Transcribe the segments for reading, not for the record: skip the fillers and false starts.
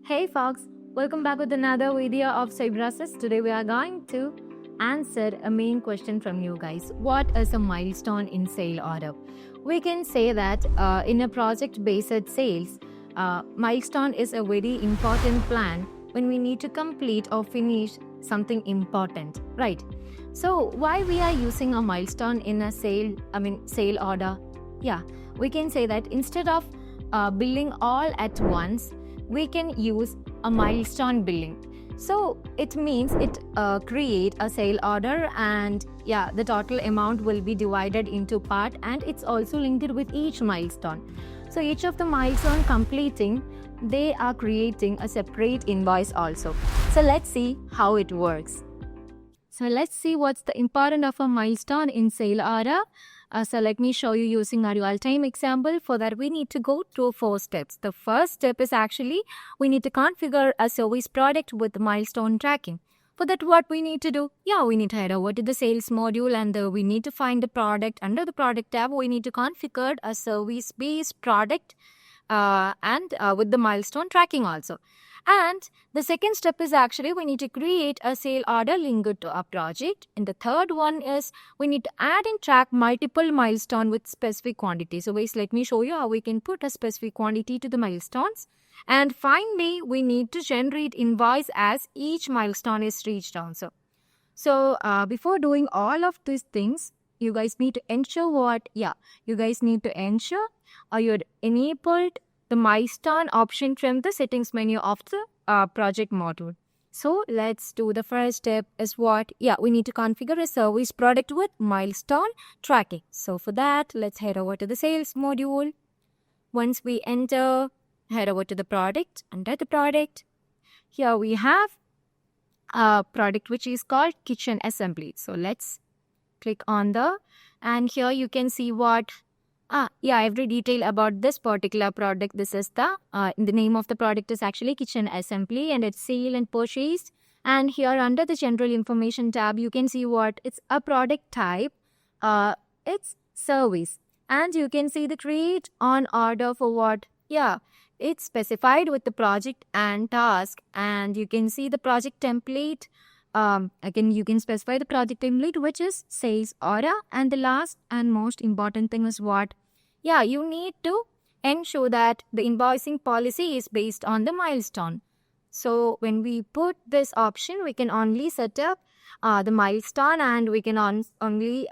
Hey folks, welcome back with another video of Cybrosys. Today we are going to answer a main question from you guys. What is a milestone in sale order? We can say that in a project-based sales, milestone is a very important plan when we need to complete or finish something important, right? So why we are using a milestone in a sale order? Yeah, we can say that instead of billing all at once, we can use a milestone billing. So it means it create a sale order, and yeah, the total amount will be divided into part, and it's also linked with each milestone. So each of the milestone completing, they are creating a separate invoice also. So let's see how it works. So let's see what's the importance of a milestone in sale order. So let me show you using a real-time example. For that, we need to go through 4 steps. The first step is actually we need to configure a service product with milestone tracking. For that, what we need to do? Yeah, we need to head over to the sales module, and we need to find the product. Under the product tab, we need to configure a service-based product and with the milestone tracking also. And the second step is actually we need to create a sale order linked to a project. And the third one is we need to add and track multiple milestone with specific quantity. So guys, let me show you how we can put a specific quantity to the milestones. And finally, we need to generate invoice as each milestone is reached also. So before doing all of these things, you guys need to ensure what? Yeah, you guys need to ensure you're enabled the milestone option from the settings menu of the project module. So let's do the first step is what? Yeah, we need to configure a service product with milestone tracking. So for that, let's head over to the sales module. Once we enter, head over to the product. Under the product, here we have a product which is called kitchen assembly. So let's click on and here you can see what every detail about this particular product. This is the name of the product is actually kitchen assembly, and it's sale and purchased. And here under the general information tab, you can see what it's a product type. It's service, and you can see the create on order for what? Yeah, it's specified with the project and task, and you can see the project template. Again, you can specify the project template, which is sales order. And the last and most important thing is what? Yeah, you need to ensure that the invoicing policy is based on the milestone. So when we put this option, we can only set up the milestone, and we can only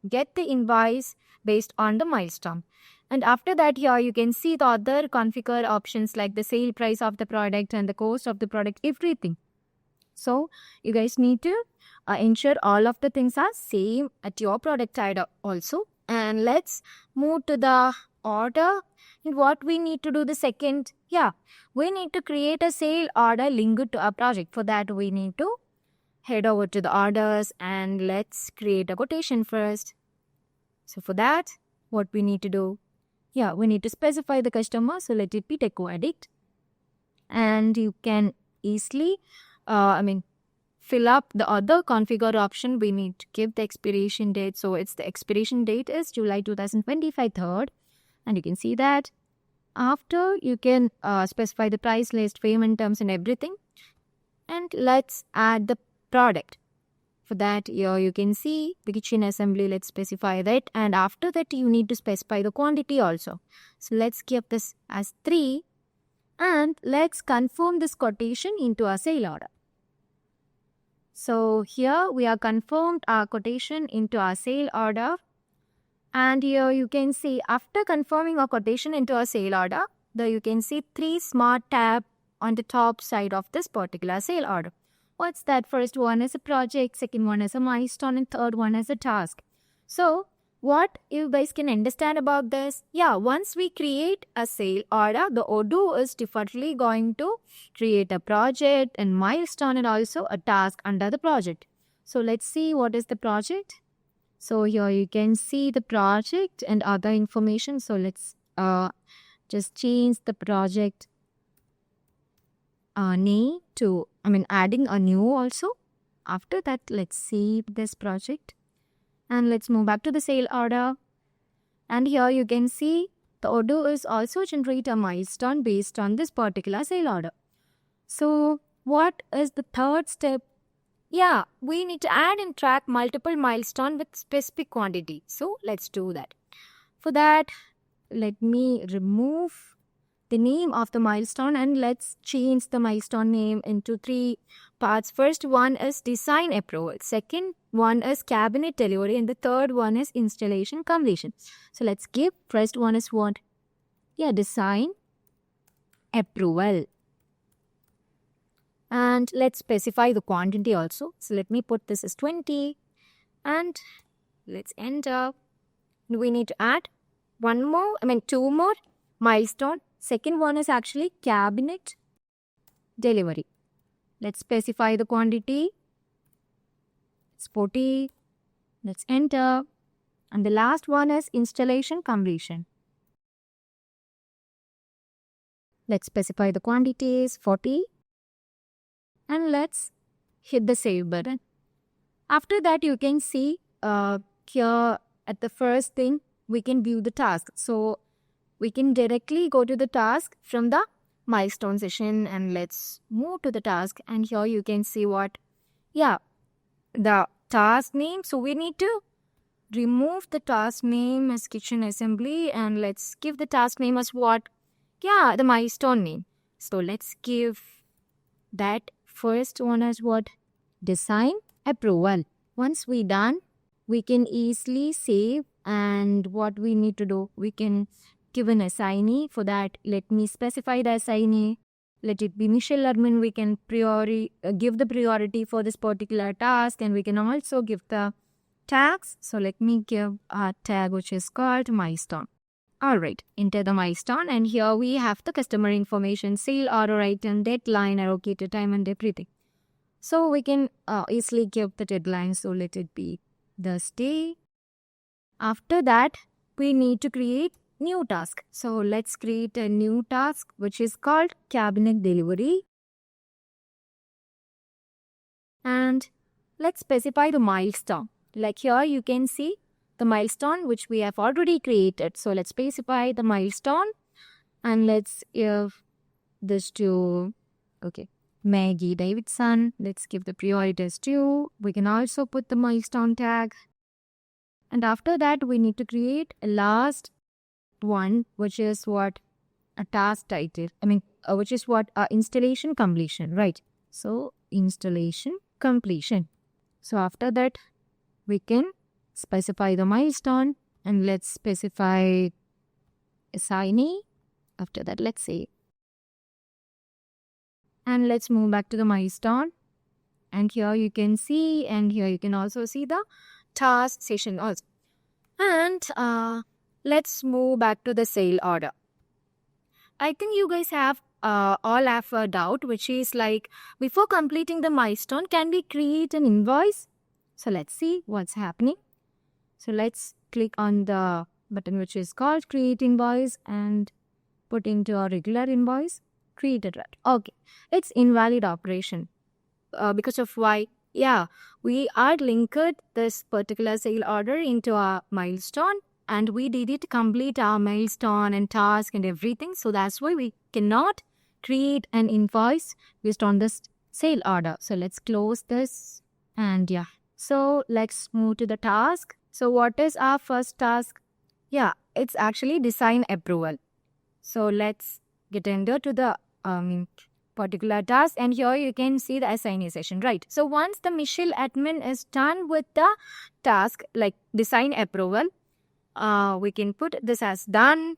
get the invoice based on the milestone. And after that, here you can see the other configure options like the sale price of the product and the cost of the product, everything. So you guys need to ensure all of the things are same at your product side also. And let's move to the order. And what we need to do the second, we need to create a sale order linked to a project. For that, we need to head over to the orders, and let's create a quotation first. So for that, what we need to do? Yeah, we need to specify the customer. So let it be Deco Addict. And you can easily fill up the other configure option. We need to give the expiration date. So it's the expiration date is July 2025 3rd. And you can see that. After, you can specify the price list, payment terms and everything. And let's add the product. For that, here you can see the kitchen assembly. Let's specify that. And after that, you need to specify the quantity also. So let's give this as 3. And let's confirm this quotation into a sale order. So here we are confirmed our quotation into our sale order. And here you can see after confirming our quotation into a sale order, there you can see 3 smart tab on the top side of this particular sale order. What's that? First one is a project, second one is a milestone, and third one is a task. So what you guys can understand about this? Yeah, once we create a sale order, the Odoo is defaultly going to create a project and milestone and also a task under the project. So let's see what is the project. So here you can see the project and other information. So let's just change the project name to, adding a new also. After that, let's save this project. And let's move back to the sale order. And here you can see the Odoo is also generate a milestone based on this particular sale order. So what is the third step? Yeah, we need to add and track multiple milestone with specific quantity. So let's do that. For that, let me remove the name of the milestone and let's change the milestone name into three parts. First one is design approval. Second one is cabinet delivery. And the third one is installation completion. So let's give first one is what? Yeah, design approval. And let's specify the quantity also. So let me put this as 20 and let's enter. We need to add two more milestone. Second one is actually cabinet delivery. Let's specify the quantity. It's 40. Let's enter. And the last one is installation completion. Let's specify the quantities 40. And let's hit the save button. After that, you can see here at the first thing, we can view the task. So we can directly go to the task from the milestone session and let's move to the task. And here you can see what? Yeah, the task name. So we need to remove the task name as kitchen assembly and let's give the task name as what? Yeah, the milestone name. So let's give that first one as what? Design approval. Once we done, we can easily save and what we need to do, we can give an assignee. For that, let me specify the assignee. Let it be Michelle Lerman. We can give the priority for this particular task and we can also give the tags. So let me give a tag which is called milestone. Alright, enter the milestone and here we have the customer information, sale order item, deadline, allocated time and everything. So we can easily give the deadline. So let it be this day. After that, we need to create new task. So let's create a new task which is called cabinet delivery. And let's specify the milestone. Like here you can see the milestone which we have already created. So let's specify the milestone and let's give this to, okay, Maggie Davidson. Let's give the priority as 2. We can also put the milestone tag. And after that, we need to create a last one, which is what? A task title. Which is what? Installation completion, right? So, installation completion. So, after that, we can specify the milestone and let's specify assignee. After that, let's say. And let's move back to the milestone. And here you can see, and here you can also see the task session also. And let's move back to the sale order. I think you guys have all have a doubt, which is like, before completing the milestone, can we create an invoice? So let's see what's happening. So let's click on the button which is called create invoice and put into a regular invoice. Created, right? Okay, it's invalid operation. Because of why? Yeah, we are linked this particular sale order into our milestone and we did it complete our milestone and task and everything. So that's why we cannot create an invoice based on this sale order. So let's close this and yeah. So let's move to the task. So what is our first task? Yeah, it's actually design approval. So let's get into to the particular task and here you can see the assignee session, right? So once the Michelle admin is done with the task like design approval, we can put this as done.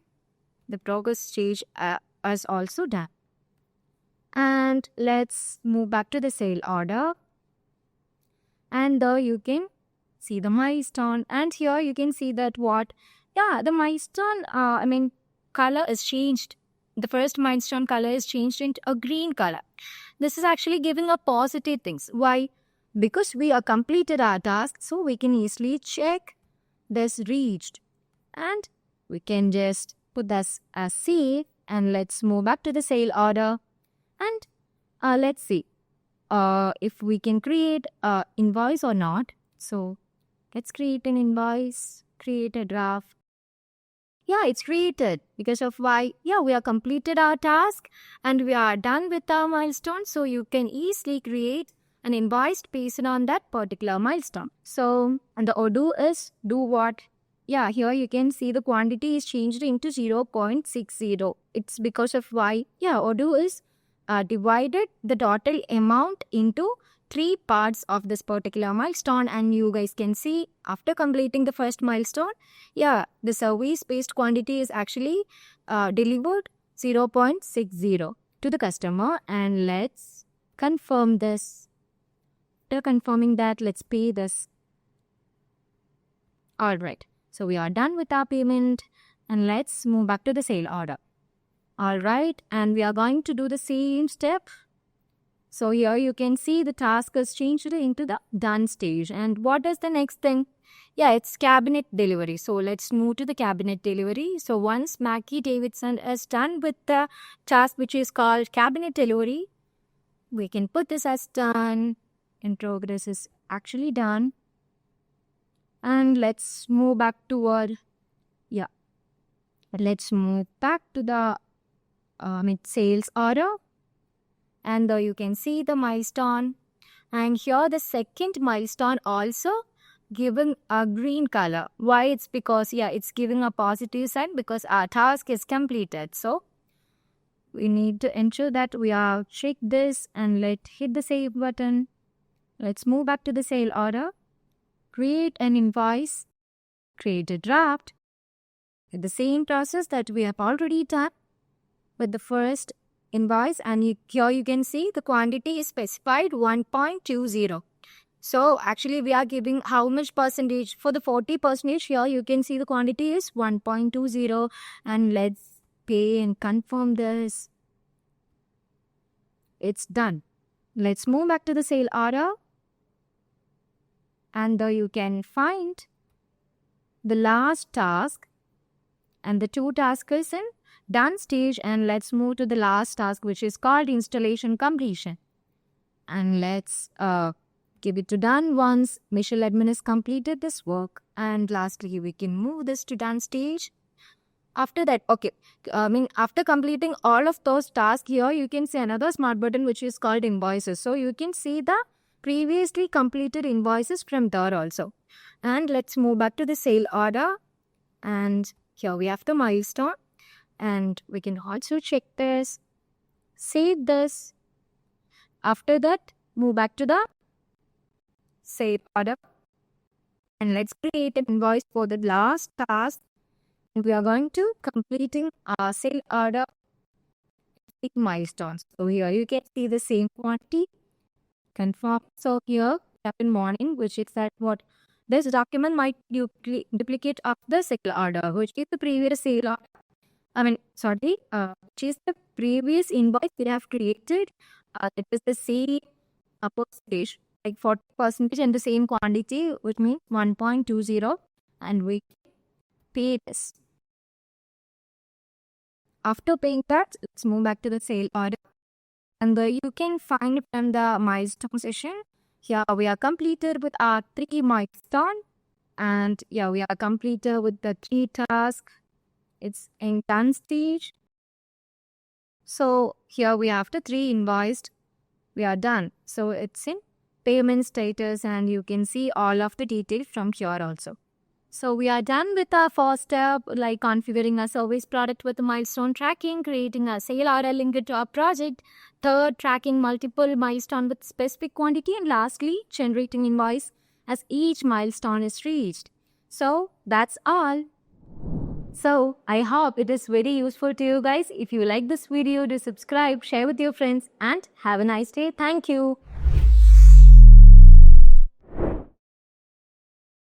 The progress stage is also done. And let's move back to the sale order. And there you can see the milestone and here you can see that what? Yeah, the milestone, color is changed. The first milestone color is changed into a green color. This is actually giving a positive things. Why? Because we are completed our task, so we can easily check this reached. And we can just put this as save and let's move back to the sale order. And let's see if we can create an invoice or not. So let's create an invoice, create a draft. yeah, it's created. Because of why, yeah, we have completed our task and we are done with our milestone. So you can easily create an invoice based on that particular milestone. So, and the Odoo is do what? Yeah, here you can see the quantity is changed into 0.60. It's because of why, yeah, Odoo is divided the total amount into 3 parts of this particular milestone, and you guys can see after completing the first milestone, yeah, the service based quantity is actually delivered 0.60 to the customer. And let's confirm this. After confirming that, let's pay this. All right, so we are done with our payment, and let's move back to the sale order. All right, and we are going to do the same step. So here you can see the task is changed into the done stage. And what is the next thing? Yeah, it's cabinet delivery. So let's move to the cabinet delivery. So once Mackie Davidson is done with the task which is called cabinet delivery, we can put this as done. In progress is actually done. And let's move back toward, yeah, let's move back to the sales order. And you can see the milestone. And here the second milestone also given a green color. Why? It's because, yeah, it's giving a positive sign because our task is completed. So we need to ensure that we have checked this, and let's hit the save button. Let's move back to the sale order. Create an invoice. Create a draft. With the same process that we have already done with the first invoice, and here you can see the quantity is specified 1.20. So actually we are giving how much percentage? For the 40%, here you can see the quantity is 1.20, and let's pay and confirm this. It's done. Let's move back to the sale order, and you can find the last task, and the 2 tasks is in done stage. And let's move to the last task, which is called installation completion. And let's give it to done once Michelle admin has completed this work. And lastly, we can move this to done stage. After that, okay, after completing all of those tasks, here you can see another smart button which is called invoices. So you can see the previously completed invoices from there also. And let's move back to the sale order, and here we have the milestone. And we can also check this, save this. After that, move back to the save order, and let's create an invoice for the last task. We are going to completing our sale order milestones. So here you can see the same quantity. Confirm. So here, in morning, which is that what this document might duplicate of the sale order, which is the previous sale order. Which is the previous invoice we have created. It is the same percentage, like 40% and the same quantity, which means 1.20, and we pay this. After paying that, let's move back to the sale order. And you can find from the milestone session, here we are completed with our 3 milestone. And yeah, we are completed with the 3 tasks. It's in done stage. So here we have the 3 invoiced. We are done. So it's in payment status, and you can see all of the details from here also. So we are done with our first step, like configuring a service product with milestone tracking, creating a sale order linked to our project. Third, tracking multiple milestone with specific quantity. And lastly, generating invoice as each milestone is reached. So that's all. So I hope it is very useful to you guys. If you like this video, do subscribe, share with your friends, and have a nice day. Thank you.